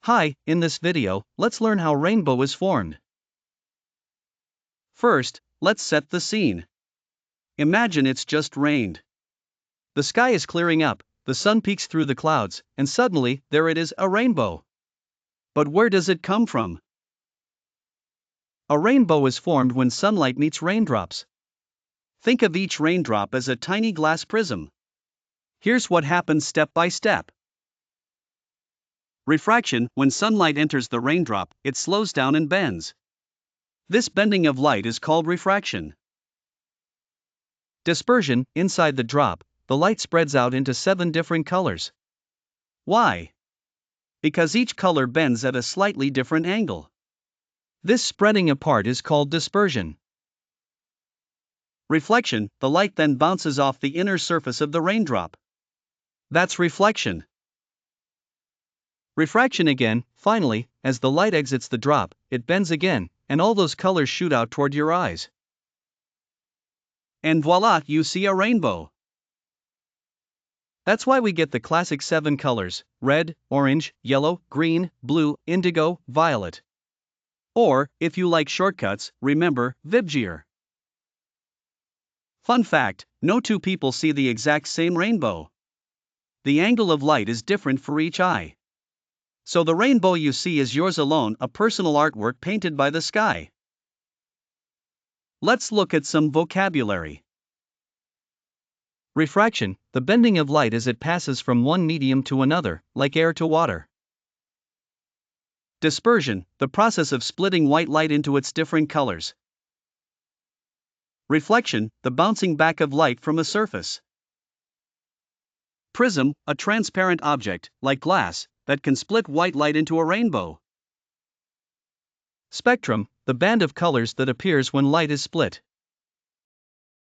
Hi, in this video, let's learn how rainbow is formed. First, let's set the scene. Imagine it's just rained. The sky is clearing up, the sun peeks through the clouds, and suddenly, there it is, a rainbow. But where does it come from? A rainbow is formed when sunlight meets raindrops. Think of each raindrop as a tiny glass prism. Here's what happens step by step. Refraction: when sunlight enters the raindrop, it slows down and bends. This bending of light is called refraction. Dispersion: inside the drop, the light spreads out into 7 different colors. Why? Because each color bends at a slightly different angle. This spreading apart is called dispersion. Reflection: the light then bounces off the inner surface of the raindrop. That's reflection. Refraction again: finally, as the light exits the drop, it bends again, and all those colors shoot out toward your eyes. And voila, you see a rainbow. That's why we get the classic 7 colors: red, orange, yellow, green, blue, indigo, violet. Or, if you like shortcuts, remember, VIBGYOR. Fun fact: no two people see the exact same rainbow. The angle of light is different for each eye. So the rainbow you see is yours alone, a personal artwork painted by the sky. Let's look at some vocabulary. Refraction: the bending of light as it passes from one medium to another, like air to water. Dispersion: the process of splitting white light into its different colors. Reflection: the bouncing back of light from a surface. Prism: a transparent object, like glass, that can split white light into a rainbow. Spectrum: the band of colors that appears when light is split.